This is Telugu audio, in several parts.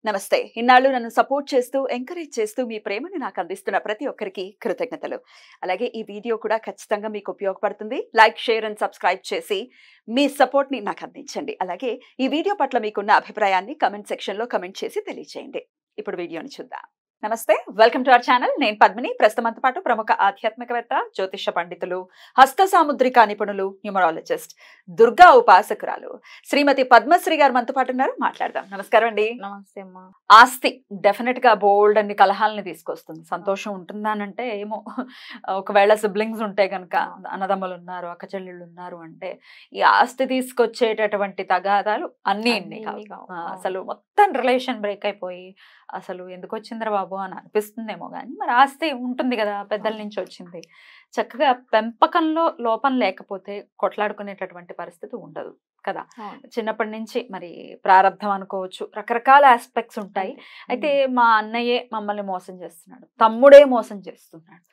నమస్తే. ఇన్నాళ్ళు నన్ను సపోర్ట్ చేస్తూ, ఎంకరేజ్ చేస్తూ మీ ప్రేమని నాకు అందిస్తున్న ప్రతి ఒక్కరికి కృతజ్ఞతలు. అలాగే ఈ వీడియో కూడా ఖచ్చితంగా మీకు ఉపయోగపడుతుంది. లైక్, షేర్ అండ్ సబ్స్క్రైబ్ చేసి మీ సపోర్ట్‌ని నాకు అందించండి. అలాగే ఈ వీడియో పట్ల మీకున్న అభిప్రాయాన్ని కామెంట్ సెక్షన్‌లో కామెంట్ చేసి తెలియజేయండి. ఇప్పుడు వీడియోని చూద్దాం. నమస్తే. Welcome to our channel. నేను పద్మిని. ప్రస్తుతంతో పాటు ప్రముఖ ఆధ్యాత్మికవేత్త, జ్యోతిష పండితులు, హస్త సాముద్రిక నిపుణులు, న్యూమరాలజిస్ట్, దుర్గా ఉపాసకురాలు శ్రీమతి పద్మశ్రీ గారు మనతో పాటు ఉన్నారు. మాట్లాడదాం. నమస్కారం అండి. నమస్తే అమ్మా. ఆస్తి డెఫినెట్ గా బోల్డ్ అన్ని కలహాలని తీసుకొస్తుంది. సంతోషం ఉంటుందానంటే ఏమో, ఒకవేళ సిబ్లింగ్స్ ఉంటే కనుక, అన్నదమ్ములు ఉన్నారు, అక్క చెల్లెళ్ళు ఉన్నారు అంటే ఈ ఆస్తి తీసుకొచ్చేటటువంటి తగాదాలు అన్నీ అసలు మొత్తం రిలేషన్ బ్రేక్ అయిపోయి అసలు ఎందుకు వచ్చిందిరా బాబు అని అనిపిస్తుందేమో కానీ, మరి ఆస్తి ఉంటుంది కదా, పెద్దల నుంచి వచ్చింది. చక్కగా పెంపకంలో లోపం లేకపోతే కొట్లాడుకునేటటువంటి పరిస్థితి ఉండదు కదా. చిన్నప్పటి నుంచి మరి ప్రారంధం అనుకోవచ్చు, రకరకాల ఆస్పెక్ట్స్ ఉంటాయి. అయితే మా అన్నయ్యే మమ్మల్ని మోసం చేస్తున్నాడు, తమ్ముడే మోసం చేస్తున్నాడు,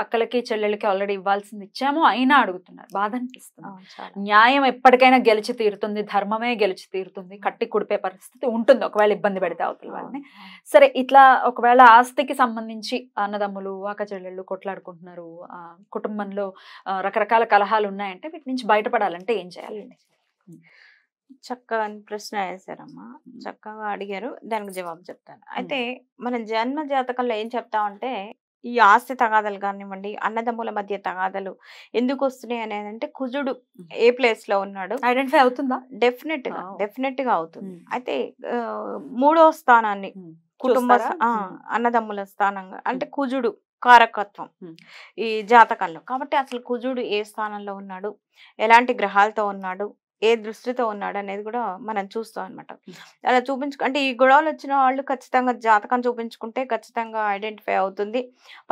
అక్కలకి చెల్లెలకి ఆల్రెడీ ఇవ్వాల్సింది ఇచ్చాము అయినా అడుగుతున్నారు. బాధ అనిపిస్తుంది. న్యాయం ఎప్పటికైనా గెలిచి తీరుతుంది, ధర్మమే గెలిచి తీరుతుంది, కట్టి కుడిపే పరిస్థితి ఉంటుంది ఒకవేళ ఇబ్బంది పెడితే అవతల వాళ్ళని. సరే, ఇట్లా ఒకవేళ ఆస్తికి సంబంధించి అన్నదమ్ములు, అక్క చెల్లెళ్ళు కొట్లాడుకుంటున్నారు, కుటుంబంలో రకరకాల కలహాలు ఉన్నాయంటే వీటి నుంచి బయటపడాలంటే ఏం చేయాలండి? చక్కగా ప్రశ్న వేశారమ్మా, చక్కగా అడిగారు. దానికి జవాబు చెప్తాను. అయితే మనం జన్మ జాతకంలో ఏం చెప్తామంటే, ఈ ఆస్తి తగాదాలు కానివ్వండి, అన్నదమ్ముల మధ్య తగాదాలు ఎందుకు వస్తున్నాయి అనేది అంటే, కుజుడు ఏ ప్లేస్ లో ఉన్నాడు ఐడెంటిఫై అవుతుందా? డెఫినెట్ గా అవుతుంది. అయితే 3వ స్థానాన్ని కుటుంబ అన్నదమ్ముల స్థానంగా అంటే కుజుడు కారకత్వం ఈ జాతకంలో. కాబట్టి అసలు కుజుడు ఏ స్థానంలో ఉన్నాడు, ఎలాంటి గ్రహాలతో ఉన్నాడు, ఏ దృష్టితో ఉన్నాడు అనేది కూడా మనం చూస్తాం అనమాట. అలా అంటే ఈ గొడవలు వచ్చిన వాళ్ళు ఖచ్చితంగా జాతకం చూపించుకుంటే ఖచ్చితంగా ఐడెంటిఫై అవుతుంది.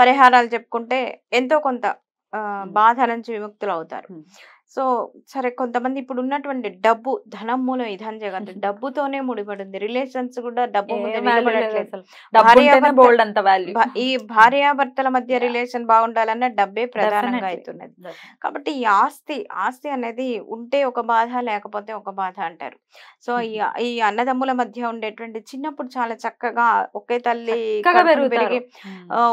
పరిహారాలు చెప్పుకుంటే ఎంతో కొంత బాధ నుంచి విముక్తులు అవుతారు. సో సరే, కొంతమంది ఇప్పుడు ఉన్నటువంటి డబ్బు, ధనం మూలం ఇదని జగన్, డబ్బుతోనే ముడిపడింది. రిలేషన్స్ కూడా డబ్బు ఈ భార్యాభర్తల మధ్య రిలేషన్ బాగుండాలన్నా డబ్బే ప్రధానంగా అవుతున్నది. కాబట్టి ఈ ఆస్తి అనేది ఉంటే ఒక బాధ, లేకపోతే ఒక బాధ అంటారు. సో ఈ అన్నదమ్ముల మధ్య ఉండేటువంటి చిన్నప్పుడు చాలా చక్కగా ఒకే తల్లి పెరిగి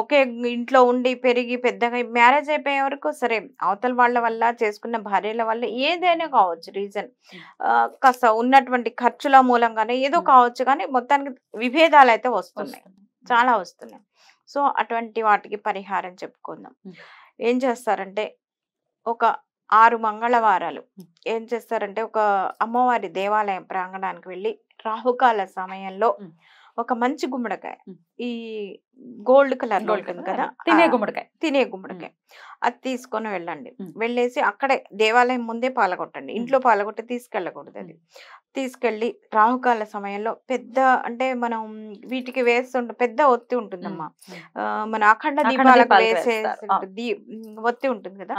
ఒకే ఇంట్లో ఉండి పెరిగి పెద్దగా మ్యారేజ్ అయిపోయే వరకు సరే, అవతల వాళ్ళ వల్ల చేసుకున్న భార్యల వల్ల ఏదైనా కావచ్చు రీజన్, కాస్త ఉన్నటువంటి ఖర్చుల మూలంగానే ఏదో కావచ్చు, కానీ మొత్తానికి విభేదాలు అయితే వస్తున్నాయి, చాలా వస్తున్నాయి. సో అటువంటి వాటికి పరిహారం చెప్పుకుందాం. ఏం చేస్తారంటే, ఒక 6 మంగళవారాలు ఏం చేస్తారంటే, ఒక అమ్మవారి దేవాలయం ప్రాంగణానికి వెళ్ళి రాహుకాల సమయంలో ఒక మంచి గుమ్మడికాయ, ఈ గోల్డ్ కలర్ ఉంటుంది కదా, తినే గుమ్మడికాయ అది తీసుకొని వెళ్ళండి. వెళ్ళేసి అక్కడే దేవాలయం ముందే పాలగొట్టండి. ఇంట్లో పాలగొట్టి తీసుకెళ్ళకూడదు. అది తీసుకెళ్ళి రాహుకాల సమయంలో పెద్ద, అంటే మనం వీటికి వేస్తుంటే పెద్ద ఒత్తి ఉంటుందమ్మా, మన అఖండ దీపాలకు వేసే ఒత్తి ఉంటుంది కదా,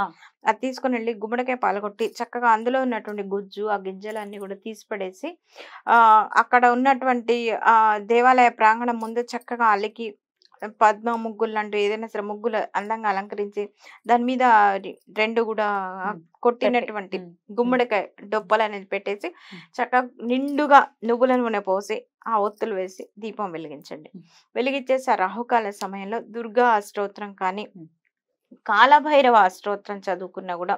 అది తీసుకొని వెళ్ళి గుమ్మడికాయ పాలగొట్టి చక్కగా అందులో ఉన్నటువంటి గుజ్జు, ఆ గింజలన్నీ కూడా తీసి పడేసి అక్కడ ఉన్నటువంటి ఆ దేవాలయ ప్రాంగణం ముందు చక్కగా అలికి పద్మ ముగ్గులు లాంటి ఏదైనా సరే ముగ్గులు అందంగా అలంకరించి దాని మీద 2 కూడా కొట్టినటువంటి గుమ్మడికాయ డొప్పలు అనేది పెట్టేసి చక్కగా నిండుగా నువ్వుల నూనె పోసి ఆ ఒత్తులు వేసి దీపం వెలిగించండి. వెలిగించేసి ఆ రాహుకాల సమయంలో దుర్గా అష్టోత్తరం కానీ, కాలభైరవ అష్టోత్తరం చదువుకున్నా కూడా,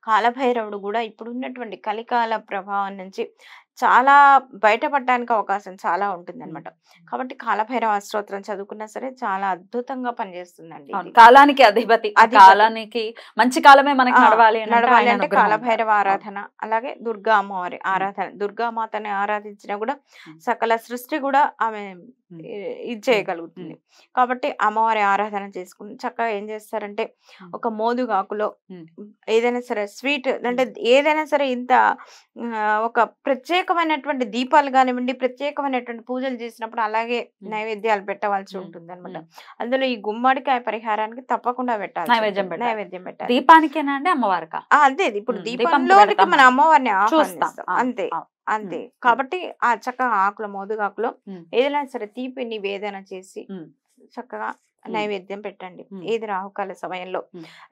కాలభైరవుడు కూడా ఇప్పుడు ఉన్నటువంటి కలికాల ప్రభావం నుంచి చాలా బయటపడడానికి అవకాశం చాలా ఉంటుంది అనమాట. కాబట్టి కాలభైరవ అష్టోత్తరం చదువుకున్నా సరే చాలా అద్భుతంగా పనిచేస్తుందండి. కాలానికి అధిపతి, కాలానికి మంచి కాలమే మనకి నడవాలి అంటే కాలభైరవ ఆరాధన, అలాగే దుర్గా అమ్మవారి ఆరాధన. దుర్గామాతని ఆరాధించినా కూడా సకల సృష్టి కూడా ఆమె ఇది చేయగలుగుతుంది. కాబట్టి అమ్మవారి ఆరాధన చేసుకుని చక్కగా ఏం చేస్తారంటే, ఒక మోదుగాకులో ఏదైనా సరే స్వీట్, అంటే ఏదైనా సరే ఇంత ఒక ప్రత్యేకమైనటువంటి దీపాలు కానివ్వండి, ప్రత్యేకమైనటువంటి పూజలు చేసినప్పుడు అలాగే నైవేద్యాలు పెట్టవలసి ఉంటుంది అనమాట. అందులో ఈ గుమ్మడికాయ పరిహారానికి తప్పకుండా పెట్టాలి, నైవేద్యం పెట్టాలి. దీపానికేనా అండి, అమ్మవారికా? అదే, ఇప్పుడు దీపంలోనికి మన అమ్మవారిని ఆహ్వానిస్తాం, అంతే. కాబట్టి ఆ చక్కగా ఆకుల మోదుగాకులో ఏదైనా సరే తీపి నివేదన చేసి చక్కగా నైవేద్యం పెట్టండి. ఏది రాహుకాల సమయంలో.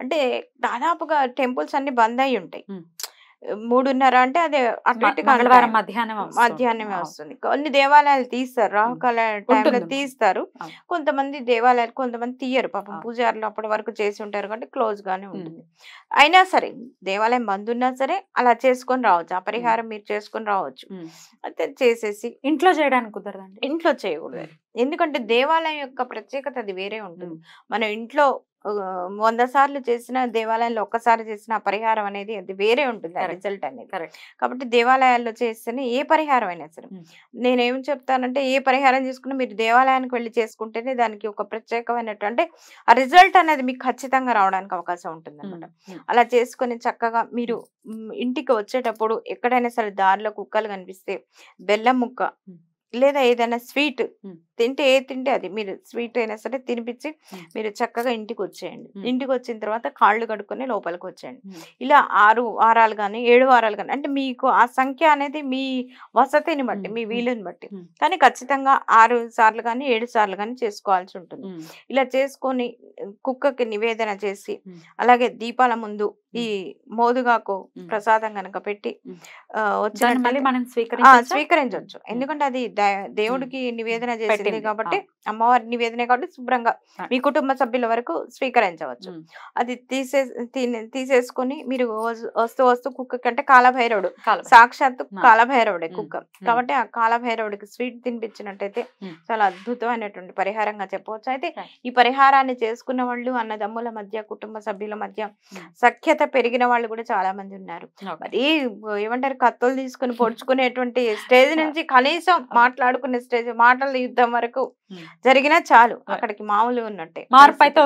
అంటే దాదాపుగా టెంపుల్స్ అన్ని బంద్ అయి ఉంటాయి. 3:30 అంటే అదే అటు ఇటుగా మంగళవారం టైం మధ్యాహ్నం మధ్యాహ్నమే వస్తుంది. కొన్ని దేవాలయాలు తీస్తారు. రాహుకాల టైంలో ఉంటుంది తీస్తారు. అవును. కొంతమంది దేవాలయాలు కొంతమంది తీయరు. పాపం అవును. పూజారులు అప్పటి వరకు చేసి ఉంటారు కాబట్టి క్లోజ్ గానే ఉంటుంది. అయినా సరే దేవాలయం బంద్ ఉన్నా సరే అలా చేసుకొని రావచ్చు. ఆ పరిహారం మీరు చేసుకొని రావచ్చు. అయితే చేసేసి ఇంట్లో చేయడానికి కుదరదండి. ఇంట్లో చేయకూడదు. ఎందుకంటే దేవాలయం యొక్క ప్రత్యేకత అది వేరే ఉంటుంది. మనం ఇంట్లో 100 సార్లు చేసిన దేవాలయంలో ఒక్కసారి చేసిన ఆ పరిహారం అనేది అది వేరే ఉంటుంది. ఆ రిజల్ట్ అనేది. కాబట్టి దేవాలయాల్లో చేస్తేనే ఏ పరిహారం అయినా సరే నేనేం చెప్తానంటే ఏ పరిహారం చేసుకున్నా మీరు దేవాలయానికి వెళ్ళి చేసుకుంటేనే దానికి ఒక ప్రత్యేకమైనటువంటి ఆ రిజల్ట్ అనేది మీకు ఖచ్చితంగా రావడానికి అవకాశం ఉంటుందన్నమాట. అలా చేసుకొని చక్కగా మీరు ఇంటికి వచ్చేటప్పుడు ఎక్కడైనా సరే దారిలో కుక్కలు కనిపిస్తే బెల్లం ముక్క లేదా ఏదైనా స్వీట్ తింటే తింటే అది మీరు స్వీట్ అయినా సరే తినిపించి మీరు చక్కగా ఇంటికి వచ్చేయండి. ఇంటికి వచ్చిన తర్వాత కాళ్ళు కడుక్కొని లోపలికి వచ్చేయండి. ఇలా 6 వారాలు కానీ 7 వారాలు కానీ అంటే మీకు ఆ సంఖ్య అనేది మీ వసతిని బట్టి మీ వీలుని బట్టి కానీ ఖచ్చితంగా 6 సార్లు కానీ 7 సార్లు కానీ చేసుకోవాల్సి ఉంటుంది. ఇలా చేసుకొని కుక్కకి నివేదన చేసి అలాగే దీపాల ముందు ఈ మోదుగాకు ప్రసాదం కనుక పెట్టి స్వీకరించవచ్చు. ఎందుకంటే అది దేవుడికి నివేదన చేసింది కాబట్టి అమ్మవారి నివేదన కాబట్టి శుభ్రంగా మీ కుటుంబ సభ్యుల వరకు స్వీకరించవచ్చు. అది తీసేసుకొని మీరు వస్తూ వస్తూ కుక్కకి అంటే కాలభైరవుడు సాక్షాత్తు కాలభైరవుడే కుక్క కాబట్టి ఆ కాలభైరవుడికి స్వీట్ తినిపించినట్టయితే చాలా అద్భుతమైనటువంటి పరిహారంగా చెప్పవచ్చు. అయితే ఈ పరిహారాన్ని చేసుకున్న వాళ్ళు అన్నదమ్ముల మధ్య కుటుంబ సభ్యుల మధ్య సఖ్యత పెరిగిన వాళ్ళు కూడా చాలా మంది ఉన్నారు. మరి ఏమంటారు కత్తులు తీసుకుని పొడుచుకునేటువంటి స్టేజ్ నుంచి కనీసం మాట్లాడుకునే స్టేజ్ మాటల యుద్ధం వరకు జరిగినా చాలు అక్కడికి మామూలు ఉన్నట్టే మార్పు అయితే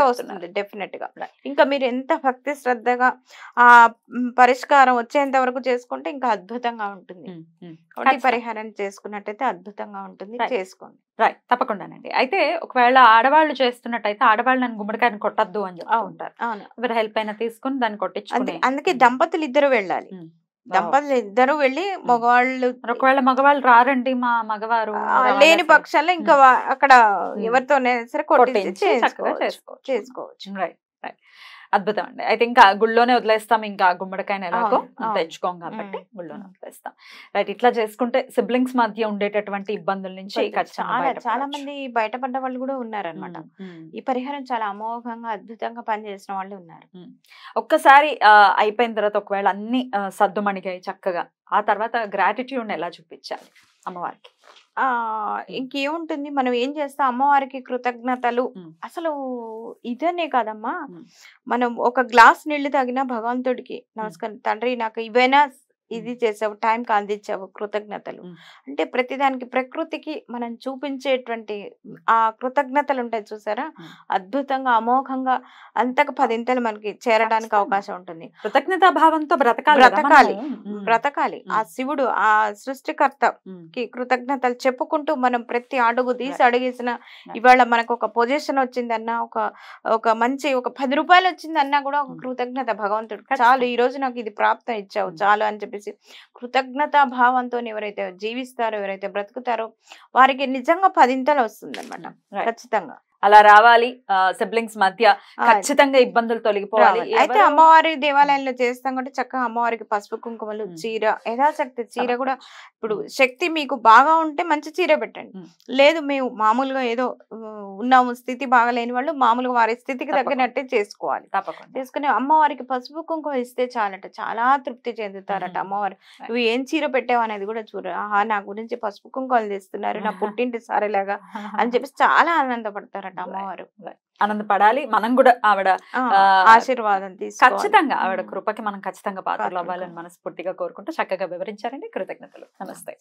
వస్తుంది డెఫినెట్ గా. ఇంకా మీరు ఎంత భక్తి శ్రద్ధగా ఆ పరిష్కారం వచ్చేంత వరకు చేసుకుంటే ఇంకా అద్భుతంగా ఉంటుంది. కాబట్టి పరిహారం చేసుకున్నట్టయితే అద్భుతంగా ఉంటుంది. చేసుకోండి. రైట్, తప్పకుండానండి. అయితే ఒకవేళ ఆడవాళ్ళు చేస్తున్నట్టయితే ఆడవాళ్ళు నన్ను గుమ్మడికాయని కొట్టద్దు అని చెప్తూ ఉంటారు. ఎవరి హెల్ప్ అయినా తీసుకుని దాన్ని కొట్టించుకుని అందుకే దంపతులు ఇద్దరు వెళ్ళాలి. దంపతులు ఇద్దరు వెళ్ళి మగవాళ్ళు ఒకవేళ మగవాళ్ళు రారండి మా మగవారు లేని పక్షాల్లో ఇంకా అక్కడ ఎవరితోనైనా సరే కొట్టించి చేసుకోవచ్చు. రైట్ రైట్, అద్భుతం అండి. అయితే ఇంకా గుళ్ళోనే వదిలేస్తాం, ఇంకా గుమ్మడికాయని ఎలాగో తెచ్చుకోం కాబట్టి గుళ్ళోనే వదిలేస్తాం. రైట్, ఇట్లా చేసుకుంటే సిబ్లింగ్స్ మధ్య ఉండేటటువంటి ఇబ్బందుల నుంచి చాలా మంది బయటపడ్డ వాళ్ళు కూడా ఉన్నారనమాట. ఈ పరిహారం చాలా అమోఘంగా అద్భుతంగా పనిచేసిన వాళ్ళు ఉన్నారు. ఒక్కసారి అయిపోయిన తర్వాత ఒకవేళ అన్ని సద్దుమణిగాయి చక్కగా, ఆ తర్వాత గ్రాటిట్యూడ్ ఎలా చూపించాలి అమ్మవారికి? ఇంకేముంటుంది, మనం ఏం చేస్తాం అమ్మవారికి కృతజ్ఞతలు అసలు ఇదనే కాదమ్మా. మనం ఒక గ్లాస్ నీళ్లు తాగినా భగవంతుడికి నమస్కారం తండ్రి నాకు ఇవైనా ఇది చేసావు టైంకి అందించావు కృతజ్ఞతలు అంటే ప్రతిదానికి ప్రకృతికి మనం చూపించేటువంటి ఆ కృతజ్ఞతలు ఉంటాయి చూసారా, అద్భుతంగా అమోఘంగా అంతకు 10 మనకి చేరడానికి అవకాశం ఉంటుంది. కృతజ్ఞతా భావంతో బ్రతకాలి. ఆ శివుడు ఆ సృష్టికర్తకి కృతజ్ఞతలు చెప్పుకుంటూ మనం ప్రతి అడుగు తీసి అడిగేసిన ఇవాళ మనకు ఒక పొజిషన్ వచ్చిందన్నా ఒక మంచి ఒక 10 రూపాయలు వచ్చిందన్నా కూడా ఒక కృతజ్ఞత భగవంతుడు చాలు ఈ రోజు నాకు ఇది ప్రాప్తం ఇచ్చావు చాలు అని చెప్పి కృతజ్ఞతా భావంతో ఎవరైతే జీవిస్తారో ఎవరైతే బ్రతుకుతారో వారికి నిజంగా 10 వస్తుంది అన్నమాట. ఖచ్చితంగా అలా రావాలి. సిబ్లింగ్స్ మధ్య ఖచ్చితంగా ఇబ్బందులు తొలగిపోవాలి. అయితే అమ్మవారి దేవాలయంలో చేస్తాం కాబట్టి చక్కగా అమ్మవారికి పసుపు కుంకుమలు చీర యథాశక్తి చీర కూడా ఇప్పుడు శక్తి మీకు బాగా ఉంటే మంచి చీర పెట్టండి. లేదు మేము మామూలుగా ఏదో ఉన్నాము స్థితి బాగాలేని వాళ్ళు మామూలుగా వారి స్థితికి తగ్గినట్టే చేసుకోవాలి. చేసుకుని అమ్మవారికి పసుపు కుంకుమ ఇస్తే చాలట, చాలా తృప్తి చెందుతారట అమ్మవారు. నువ్వు ఏం చీర పెట్టావు అనేది కూడా చూడ, ఆహా నా గురించి పసుపు కుంకుమలు తెస్తున్నారు నా పుట్టింటి సారేలాగా అని చెప్పి చాలా ఆనందపడతారు అమ్మవారు. ఆనందపడాలి మనం కూడా. ఆవిడ ఆశీర్వాదం ఖచ్చితంగా ఆవిడ కృపకి మనం ఖచ్చితంగా పాత్రలు అవ్వాలని మనస్ఫూర్తిగా కోరుకుంటూ చక్కగా వివరించారండి. కృతజ్ఞతలు. నమస్తే.